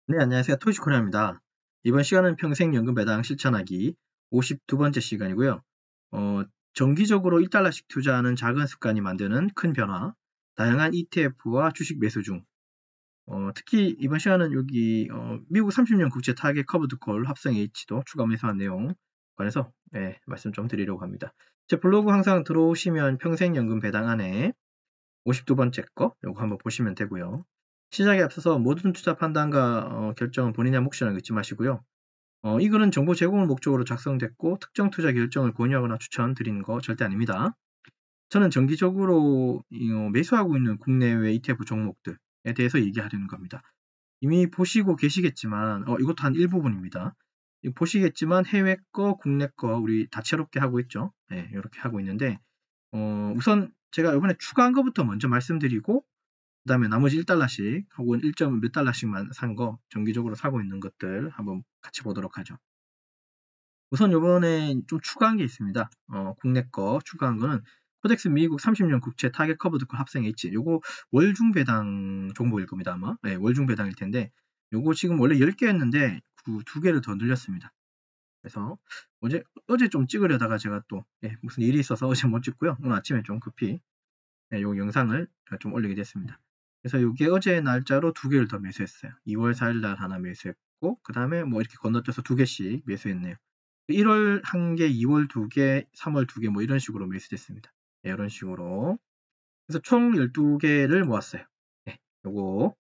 네, 안녕하세요. 토시코리아입니다. 이번 시간은 평생연금 배당 실천하기 52번째 시간이고요. 어, 정기적으로 1달러씩 투자하는 작은 습관이 만드는 큰 변화, 다양한 ETF와 주식 매수 중. 특히 이번 시간은 여기 미국 30년 국채 타겟 커브드 콜 합성 H도 추가 매수한 내용 관해서 말씀 좀 드리려고 합니다. 제 블로그 항상 들어오시면 평생연금 배당 안에 52번째 거 요거 한번 보시면 되고요. 시작에 앞서서 모든 투자 판단과 결정은 본인의 몫이라는 거 잊지 마시고요. 이 글은 정보 제공을 목적으로 작성됐고 특정 투자 결정을 권유하거나 추천드리는 거 절대 아닙니다. 저는 정기적으로 매수하고 있는 국내외 ETF 종목들에 대해서 얘기하려는 겁니다. 이미 보시고 계시겠지만 이것도 한 일부분입니다. 보시겠지만 해외 거, 국내 거 우리 다채롭게 하고 있죠. 네, 이렇게 하고 있는데 우선 제가 이번에 추가한 것부터 먼저 말씀드리고 그다음에 나머지 1달러씩 혹은 1점 몇 달러씩만 산 거 정기적으로 사고 있는 것들 한번 같이 보도록 하죠. 우선 요번에 좀 추가한 게 있습니다. 국내 거 추가한 거는 코덱스 미국 30년 국채 타겟 커브드 콜 합성 H 요거 월중 배당 종목일 겁니다 아마. 네, 월중 배당일 텐데 요거 지금 원래 10개였는데 그 2개를 더 늘렸습니다. 그래서 어제 좀 찍으려다가 제가 또 무슨 일이 있어서 어제 못 찍고요. 오늘 아침에 좀 급히 요 영상을 좀 올리게 됐습니다. 그래서 이게 어제 날짜로 2개를 더 매수했어요. 2월 4일 날 하나 매수했고 그 다음에 뭐 이렇게 건너뛰어서 2개씩 매수했네요. 1월 1개, 2월 2개, 3월 2개 뭐 이런 식으로 매수됐습니다. 네, 이런 식으로. 그래서 총 12개를 모았어요. 네, 요거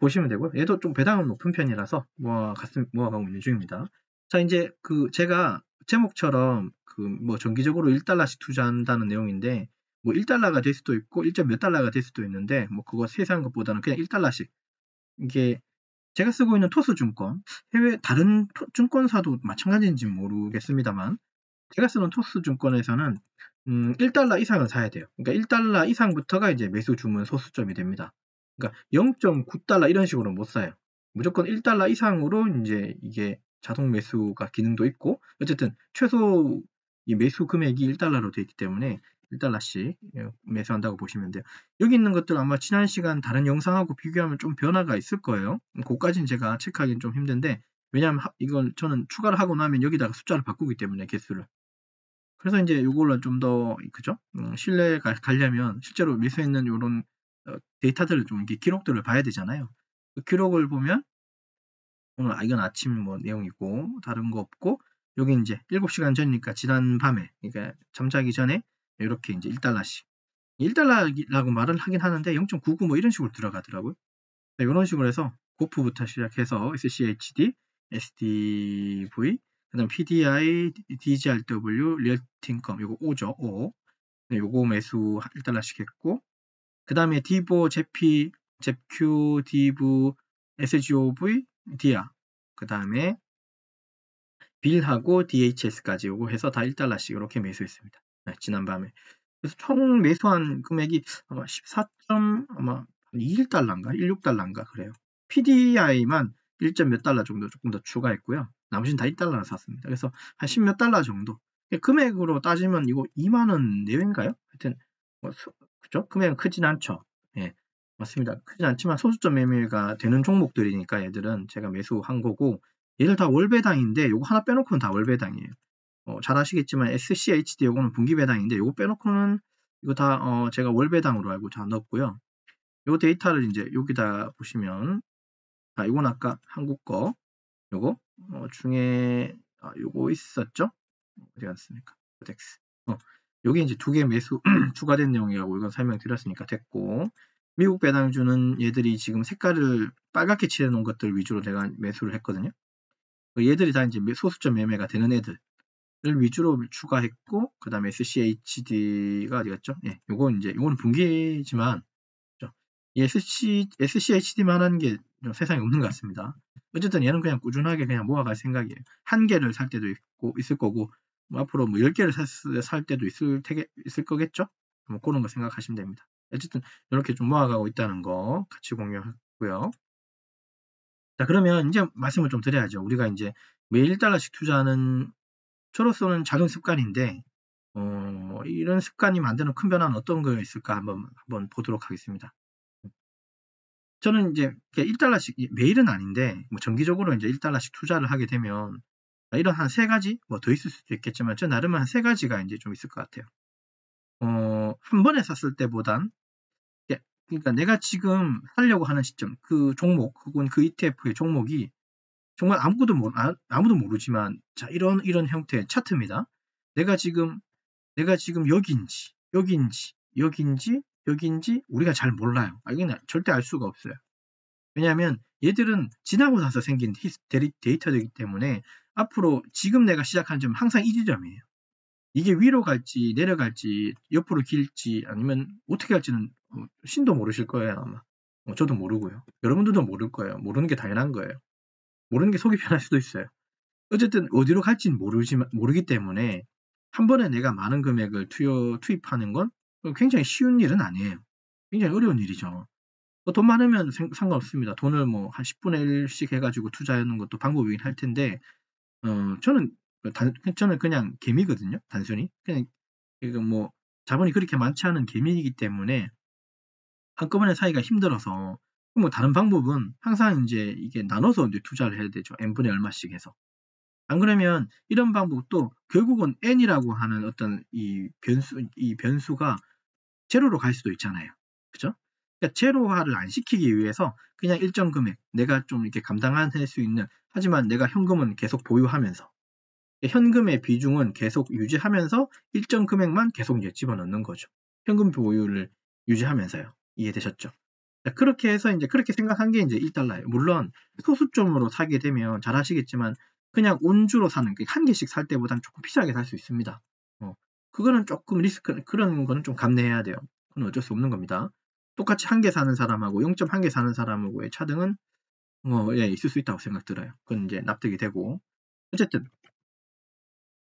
보시면 되고요. 얘도 좀 배당은 높은 편이라서 모아가고 있는 중입니다. 자, 이제 제가 제목처럼 뭐 정기적으로 1달러씩 투자한다는 내용인데 뭐 1달러가 될 수도 있고 1점 몇 달러가 될 수도 있는데 뭐 그거 세세한 것보다는 그냥 1달러씩 이게 제가 쓰고 있는 토스증권 해외 다른 증권사도 마찬가지인지 모르겠습니다만 제가 쓰는 토스증권에서는 1달러 이상은 사야 돼요. 그러니까 1달러 이상부터가 이제 매수 주문 소수점이 됩니다. 그러니까 0.9달러 이런 식으로 못 사요. 무조건 1달러 이상으로 이제 이게 자동 매수가 기능도 있고 어쨌든 최소 이 매수 금액이 1달러로 되어 있기 때문에 1달러씩 매수한다고 보시면 돼요. 여기 있는 것들 아마 지난 시간 다른 영상하고 비교하면 좀 변화가 있을 거예요. 그거까지는 제가 체크하기는 좀 힘든데 왜냐하면 이걸 저는 추가를 하고 나면 여기다가 숫자를 바꾸기 때문에 개수를. 그래서 이제 요걸로 좀 더 그죠? 신뢰가 가려면 실제로 매수했는 요런 데이터들을 좀 이렇게 기록들을 봐야 되잖아요. 그 기록을 보면 오늘 이건 아침 뭐 내용이고 다른 거 없고 여기 이제 7시간 전이니까 지난 밤에 그러니까 잠자기 전에 이렇게 이제 1달러씩 1달러라고 말을 하긴 하는데 0.99 뭐 이런 식으로 들어가더라고요. 이런 식으로 해서 고프부터 시작해서 SCHD, SDV, 그다음 PDI, DGRW, 리얼티인컴 요거 5죠. 5. 요거 매수 1달러씩 했고 그다음에 디보, 제피, 잽큐, 디브, SGOV, 디아 그다음에 빌하고 DHS까지 요거 해서 다 1달러씩 이렇게 매수했습니다. 네, 지난밤에. 그래서 총 매수한 금액이 아마 14점 아마 21달러인가 16달러인가 그래요. PDI만 1점 몇 달러 정도 조금 더 추가했고요. 나머지는 다 1달러로 샀습니다. 그래서 한 10 몇 달러 정도. 금액으로 따지면 이거 2만 원 내외인가요? 하여튼 뭐 그죠? 금액은 크진 않죠. 예. 맞습니다. 크진 않지만 소수점 매매가 되는 종목들이니까 얘들은 제가 매수한 거고 얘들 다 월배당인데 요거 하나 빼놓고는 다 월배당이에요. 잘 아시겠지만 SCHD 요거는 분기 배당인데 요거 빼놓고는 이거 다 제가 월 배당으로 알고 다 넣었고요. 요 데이터를 이제 여기다 보시면 요건 아까 한국 거 요거 중에 요거 있었죠? 어디 갔습니까? 코덱스. 요게 이제 2개 매수 추가된 내용이라고 이건 설명드렸으니까 됐고 미국 배당주는 얘들이 지금 색깔을 빨갛게 칠해놓은 것들 위주로 제가 매수를 했거든요. 얘들이 다 이제 소수점 매매가 되는 애들 위주로 추가했고 그 다음에 SCHD가 어디 갔죠? 예, 요거는 분기지만 이 SCHD만 하는 게 세상에 없는 것 같습니다. 어쨌든 얘는 그냥 꾸준하게 그냥 모아갈 생각이에요. 한 개를 살 때도 있을 거고 뭐 앞으로 뭐 10개를 살 때도 있을 거겠죠? 뭐 그런 거 생각하시면 됩니다. 어쨌든 이렇게 좀 모아가고 있다는 거 같이 공유하고요. 자, 그러면 이제 말씀을 좀 드려야죠. 우리가 이제 매일 1달러씩 투자하는 저로서는 작은 습관인데 이런 습관이 만드는 큰 변화는 어떤 거 있을까 한번 보도록 하겠습니다. 저는 이제 1달러씩 매일은 아닌데 뭐 정기적으로 이제 1달러씩 투자를 하게 되면 이런 한 3가지 뭐 더 있을 수도 있겠지만 저 나름은 한 3가지가 이제 좀 있을 것 같아요. 한 번에 샀을 때보단 그러니까 내가 지금 사려고 하는 시점 그 종목 혹은 그 ETF의 종목이 정말 아무도 모르지만 자 이런 형태의 차트입니다. 내가 지금 여기인지 우리가 잘 몰라요. 이건 절대 알 수가 없어요. 왜냐하면 얘들은 지나고 나서 생긴 데이터이기 때문에 앞으로 지금 내가 시작한 점은 항상 이 지점이에요. 이게 위로 갈지 내려갈지 옆으로 길지 아니면 어떻게 할지는 신도 모르실 거예요 아마. 저도 모르고요. 여러분들도 모를 거예요. 모르는 게 당연한 거예요. 모르는 게 속이 편할 수도 있어요. 어쨌든 어디로 갈지는 모르기 때문에 한 번에 내가 많은 금액을 투입하는 건 굉장히 쉬운 일은 아니에요. 굉장히 어려운 일이죠. 돈 많으면 상관없습니다. 돈을 뭐 한 10분의 1씩 해가지고 투자하는 것도 방법이긴 할 텐데 저는 그냥 개미거든요. 단순히 그냥 뭐 자본이 그렇게 많지 않은 개미이기 때문에 한꺼번에 사기가 힘들어서 뭐 다른 방법은 항상 이제 이게 나눠서 이제 투자를 해야 되죠. n분의 얼마씩 해서. 안 그러면 이런 방법도 결국은 n이라고 하는 어떤 이 변수가 제로로 갈 수도 있잖아요. 그죠? 그러니까 제로화를 안 시키기 위해서 그냥 일정 금액 내가 좀 이렇게 감당할 수 있는 하지만 내가 현금은 계속 보유하면서 현금의 비중은 계속 유지하면서 일정 금액만 계속 이제 집어넣는 거죠. 현금 보유를 유지하면서요. 이해되셨죠? 그렇게 해서 이제 그렇게 생각한 게 이제 1달러예요. 물론 소수점으로 사게 되면 잘 아시겠지만 그냥 온주로 사는 한 개씩 살 때보다는 조금 비싸게 살 수 있습니다. 그거는 조금 그런 거는 좀 감내해야 돼요. 그건 어쩔 수 없는 겁니다. 똑같이 한 개 사는 사람하고 0.1개 사는 사람하고의 차등은 있을 수 있다고 생각 들어요. 그건 이제 납득이 되고 어쨌든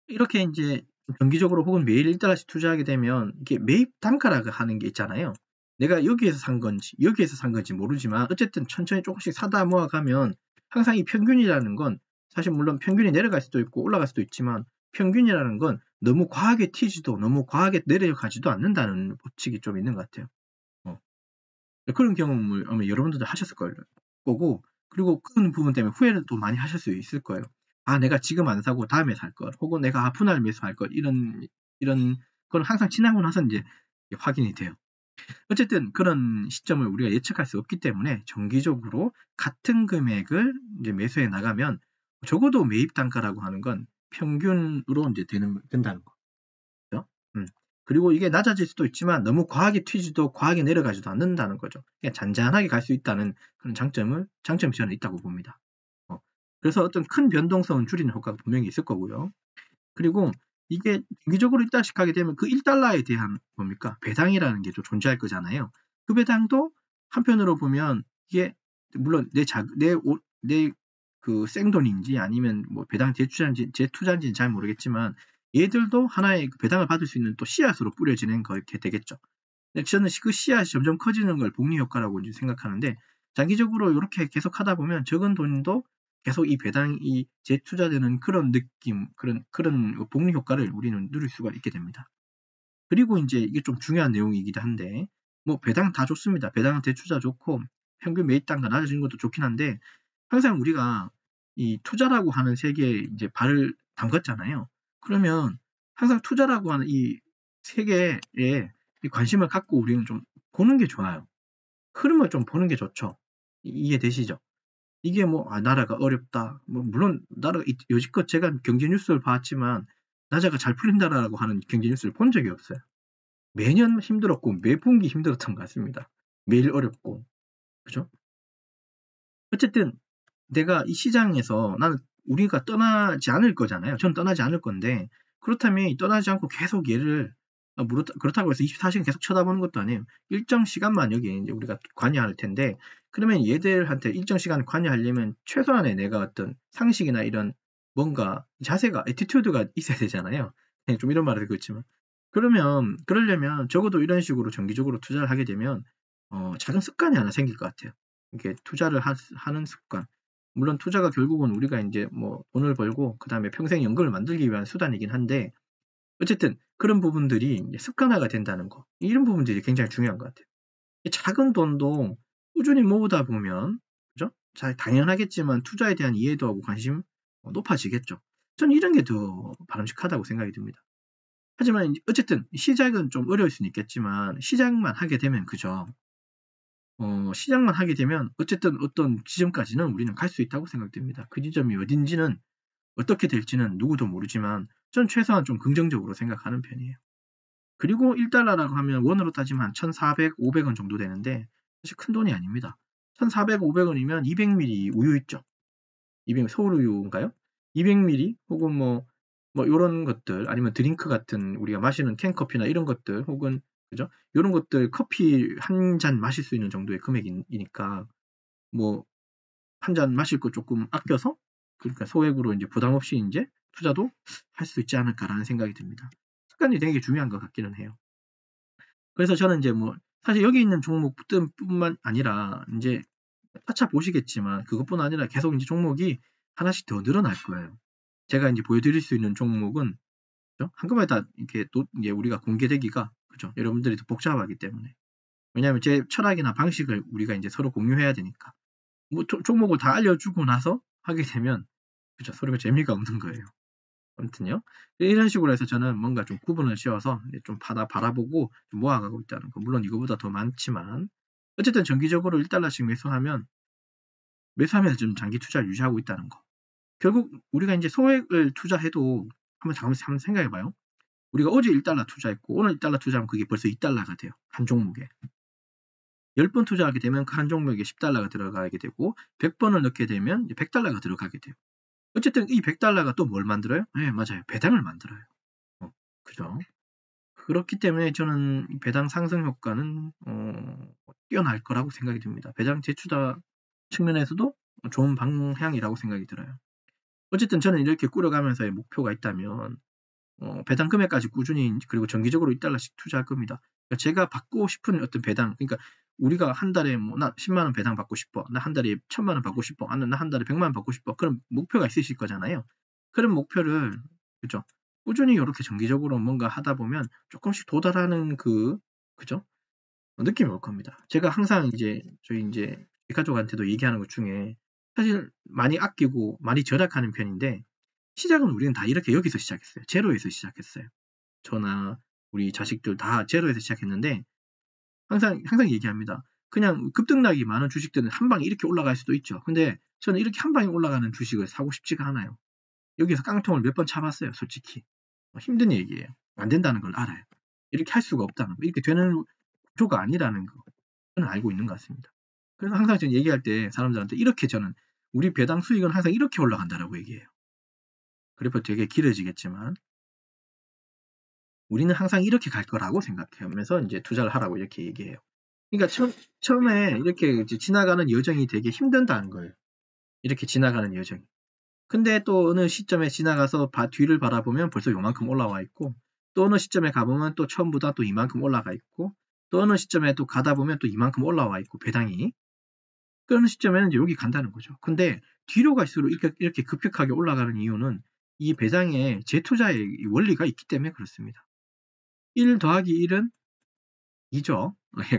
이렇게 이제 정기적으로 혹은 매일 1달러씩 투자하게 되면 이게 매입 단가라고 하는 게 있잖아요. 내가 여기에서 산 건지 여기에서 산 건지 모르지만 어쨌든 천천히 조금씩 사다 모아가면 항상 이 평균이라는 건 사실 물론 평균이 내려갈 수도 있고 올라갈 수도 있지만 평균이라는 건 너무 과하게 튀지도 너무 과하게 내려가지도 않는다는 법칙이 좀 있는 것 같아요. 그런 경험을 아마 여러분들도 하셨을 거고 그리고 그런 부분 때문에 후회를 또 많이 하실 수 있을 거예요. 내가 지금 안 사고 다음에 살 것, 혹은 내가 분할 매수할 것 이런 건 항상 지나고 나서 이제 확인이 돼요. 어쨌든 그런 시점을 우리가 예측할 수 없기 때문에 정기적으로 같은 금액을 이제 매수해 나가면 적어도 매입 단가라고 하는 건 평균으로 이제 된다는 거. 그렇죠? 그리고 이게 낮아질 수도 있지만 너무 과하게 튀지도 과하게 내려가지도 않는다는 거죠. 그냥 잔잔하게 갈 수 있다는 그런 장점이 저는 있다고 봅니다. 그래서 어떤 큰 변동성은 줄이는 효과가 분명히 있을 거고요. 그리고 이게 정기적으로 1달러씩 하게 되면 그 1달러에 대한 뭡니까? 배당이라는 게 좀 존재할 거잖아요. 그 배당도 한편으로 보면 이게 물론 내 그 생돈인지 아니면 뭐 배당 재투자인지는 잘 모르겠지만 얘들도 하나의 배당을 받을 수 있는 또 씨앗으로 뿌려지는 그렇게 되겠죠. 저는 그 씨앗이 점점 커지는 걸 복리 효과라고 생각하는데 장기적으로 이렇게 계속 하다 보면 적은 돈도 계속 이 배당이 재투자되는 그런 느낌, 그런 복리 효과를 우리는 누릴 수가 있게 됩니다. 그리고 이제 이게 좀 중요한 내용이기도 한데 뭐 배당 다 좋습니다. 배당 재투자 좋고 평균 매입 단가 낮아지는 것도 좋긴 한데 항상 우리가 이 투자라고 하는 세계에 이제 발을 담갔잖아요. 그러면 항상 투자라고 하는 이 세계에 관심을 갖고 우리는 좀 보는 게 좋아요. 흐름을 좀 보는 게 좋죠. 이해되시죠? 이게 뭐 나라가 어렵다. 뭐 물론 나라가 여지껏 제가 경제 뉴스를 봤지만 나라가 잘 풀린다라고 하는 경제 뉴스를 본 적이 없어요. 매년 힘들었고 매 분기 힘들었던 것 같습니다. 매일 어렵고 그죠? 어쨌든 내가 이 시장에서 우리가 떠나지 않을 거잖아요. 전 떠나지 않을 건데 그렇다면 떠나지 않고 계속 얘를 그렇다고 해서 24시간 계속 쳐다보는 것도 아니에요. 일정 시간만 여기에 이제 우리가 관여할 텐데 그러면 얘들한테 일정 시간 관여하려면 최소한의 내가 어떤 상식이나 이런 뭔가 자세가 애티튜드가 있어야 되잖아요. 좀 이런 말을 그렇지만 그러려면 적어도 이런 식으로 정기적으로 투자를 하게 되면 작은 습관이 하나 생길 것 같아요. 이렇게 투자를 하는 습관. 물론 투자가 결국은 우리가 이제 뭐 돈을 벌고 그다음에 평생 연금을 만들기 위한 수단이긴 한데 어쨌든 그런 부분들이 습관화가 된다는 거. 이런 부분들이 굉장히 중요한 것 같아요. 작은 돈도 꾸준히 모으다 보면, 그죠? 잘 당연하겠지만 투자에 대한 이해도하고 관심 높아지겠죠. 저는 이런 게 더 바람직하다고 생각이 듭니다. 하지만 어쨌든 시작은 좀 어려울 수는 있겠지만 시작만 하게 되면 그죠. 시작만 하게 되면 어쨌든 어떤 지점까지는 우리는 갈 수 있다고 생각됩니다. 그 지점이 어딘지는 어떻게 될지는 누구도 모르지만 전 최소한 좀 긍정적으로 생각하는 편이에요. 그리고 1달러라고 하면 원으로 따지면 한 1,400, 500원 정도 되는데 사실 큰 돈이 아닙니다. 1,400, 500원이면 200ml 우유 있죠. 200 서울우유인가요? 200ml 혹은 뭐 요런 것들 아니면 드링크 같은 우리가 마시는 캔커피나 이런 것들 혹은 그죠? 요런 것들 커피 한 잔 마실 수 있는 정도의 금액이니까 뭐 한 잔 마실 거 조금 아껴서 그러니까 소액으로 이제 부담 없이 이제 투자도 할 수 있지 않을까라는 생각이 듭니다. 습관이 되게 중요한 것 같기는 해요. 그래서 저는 이제 뭐 사실 여기 있는 종목뿐만 아니라 이제 차차 보시겠지만 그것뿐 아니라 계속 이제 종목이 하나씩 더 늘어날 거예요. 제가 이제 보여드릴 수 있는 종목은 그죠? 한꺼번에 다 이렇게 또 이제 우리가 공개되기가 그죠? 여러분들이 더 복잡하기 때문에 왜냐하면 제 철학이나 방식을 우리가 이제 서로 공유해야 되니까 뭐 종목을 다 알려주고 나서 하게 되면 그죠? 서로가 재미가 없는 거예요. 아무튼요. 이런 식으로 해서 저는 뭔가 좀 구분을 씌워서 좀 바라보고 좀 모아가고 있다는 거. 물론 이거보다 더 많지만 어쨌든 정기적으로 1달러씩 매수하면서 좀 장기 투자를 유지하고 있다는 거. 결국 우리가 이제 소액을 투자해도 한번 생각해봐요. 우리가 어제 1달러 투자했고 오늘 1달러 투자하면 그게 벌써 2달러가 돼요. 한 종목에. 10번 투자하게 되면 그 한 종목에 10달러가 들어가게 되고 100번을 넣게 되면 100달러가 들어가게 돼요. 어쨌든 이 100달러가 또 뭘 만들어요? 네, 맞아요. 배당을 만들어요. 그죠? 그렇기 때문에 저는 배당 상승 효과는 뛰어날 거라고 생각이 듭니다. 배당 재투자 측면에서도 좋은 방향이라고 생각이 들어요. 어쨌든 저는 이렇게 꾸려가면서의 목표가 있다면 배당 금액까지 꾸준히 그리고 정기적으로 1달러씩 투자할 겁니다. 그러니까 제가 받고 싶은 어떤 배당, 그러니까 우리가 한 달에 나 10만 원 배당 받고 싶어, 나 한 달에 1,000만 원 받고 싶어, 나 한 달에 100만 원 받고 싶어, 그런 목표가 있으실 거잖아요. 그런 목표를 그죠? 꾸준히 이렇게 정기적으로 뭔가 하다 보면 조금씩 도달하는 그죠? 느낌이 올 겁니다. 제가 항상 저희 가족한테도 얘기하는 것 중에 사실 많이 아끼고 많이 절약하는 편인데 시작은 우리는 다 이렇게 여기서 시작했어요. 제로에서 시작했어요. 저나 우리 자식들 다 제로에서 시작했는데 항상 얘기합니다. 그냥 급등락이 많은 주식들은 한 방에 이렇게 올라갈 수도 있죠. 근데 저는 이렇게 한 방에 올라가는 주식을 사고 싶지가 않아요. 여기서 깡통을 몇 번 차봤어요. 솔직히. 힘든 얘기예요. 안 된다는 걸 알아요. 이렇게 할 수가 없다는 거. 이렇게 되는 구조가 아니라는 거. 저는 알고 있는 것 같습니다. 그래서 항상 저는 얘기할 때 사람들한테 이렇게 저는 우리 배당 수익은 항상 이렇게 올라간다라고 얘기해요. 그래프 되게 길어지겠지만 우리는 항상 이렇게 갈 거라고 생각하면서 이제 투자를 하라고 이렇게 얘기해요. 그러니까 처음에 이렇게 지나가는 여정이 되게 힘든다는 거예요. 이렇게 지나가는 여정이. 근데 또 어느 시점에 지나가서 뒤를 바라보면 벌써 요만큼 올라와 있고 또 어느 시점에 가보면 또 처음보다 또 이만큼 올라가 있고 또 어느 시점에 또 가다 보면 또 이만큼 올라와 있고 배당이 그 어느 시점에는 이제 여기 간다는 거죠. 근데 뒤로 갈수록 이렇게 급격하게 올라가는 이유는 이 배당의 재투자의 원리가 있기 때문에 그렇습니다. 1 더하기 1은 2죠.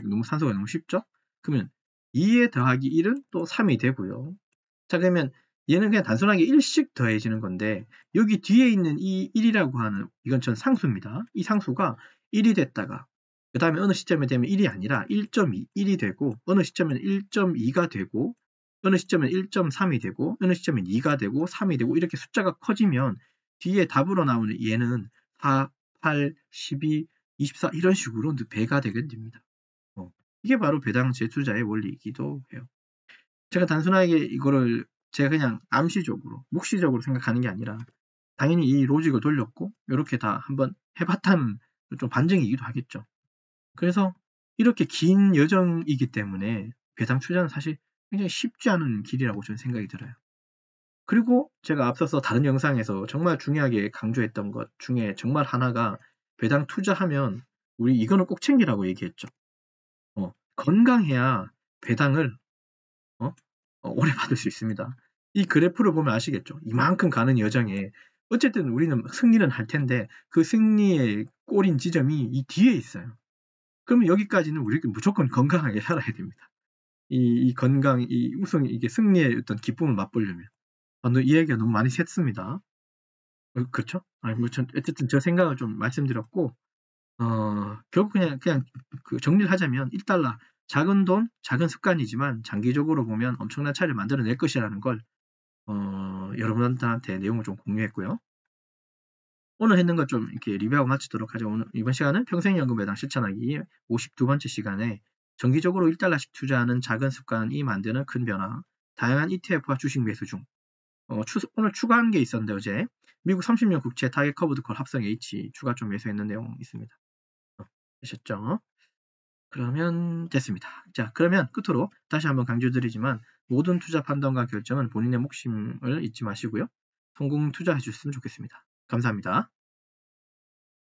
너무 산수가 너무 쉽죠? 그러면 2에 더하기 1은 또 3이 되고요. 자, 그러면 얘는 그냥 단순하게 1씩 더해지는 건데 여기 뒤에 있는 이 1이라고 하는 이건 전 상수입니다. 이 상수가 1이 됐다가 그 다음에 어느 시점에 되면 1이 아니라 1.2, 1이 되고 어느 시점에는 1.2가 되고 어느 시점에는 1.3이 되고 어느 시점에는 2가 되고 3이 되고 이렇게 숫자가 커지면 뒤에 답으로 나오는 얘는 4, 8, 12, 24 이런 식으로 배가 되게 됩니다. 이게 바로 배당 재투자의 원리이기도 해요. 제가 단순하게 이거를 제가 그냥 암시적으로 묵시적으로 생각하는 게 아니라 당연히 이 로직을 돌렸고 이렇게 다 한번 해봤다는 좀 반증이기도 하겠죠. 그래서 이렇게 긴 여정이기 때문에 배당 투자는 사실 굉장히 쉽지 않은 길이라고 저는 생각이 들어요. 그리고 제가 앞서서 다른 영상에서 정말 중요하게 강조했던 것 중에 정말 하나가 배당 투자하면 우리 이거는 꼭 챙기라고 얘기했죠. 건강해야 배당을 오래 받을 수 있습니다. 이 그래프를 보면 아시겠죠? 이만큼 가는 여정에 어쨌든 우리는 승리는 할 텐데 그 승리의 꼬린 지점이 이 뒤에 있어요. 그러면 여기까지는 우리가 무조건 건강하게 살아야 됩니다. 이 건강, 이 우승, 이게 승리의 어떤 기쁨을 맛보려면. 이 얘기가 너무 많이 샜습니다. 그렇죠? 아니, 뭐, 어쨌든 저 생각을 좀 말씀드렸고, 결국 그냥 그 정리를 하자면 1달러, 작은 돈, 작은 습관이지만 장기적으로 보면 엄청난 차이를 만들어낼 것이라는 걸, 여러분들한테 내용을 좀 공유했고요. 오늘 했는 것 좀 이렇게 리뷰하고 마치도록 하죠. 오늘, 이번 시간은 평생연금 배당 실천하기 52번째 시간에 정기적으로 1달러씩 투자하는 작은 습관이 만드는 큰 변화, 다양한 ETF와 주식 매수 중, 오늘 추가한 게 있었는데 어제 미국 30년 국채 타겟 커브드 콜 합성 H 추가 좀 매수했는 내용 있습니다. 되셨죠? 그러면 됐습니다. 자, 그러면 끝으로 다시 한번 강조드리지만 모든 투자 판단과 결정은 본인의 몫임을 잊지 마시고요. 성공 투자해 주셨으면 좋겠습니다. 감사합니다.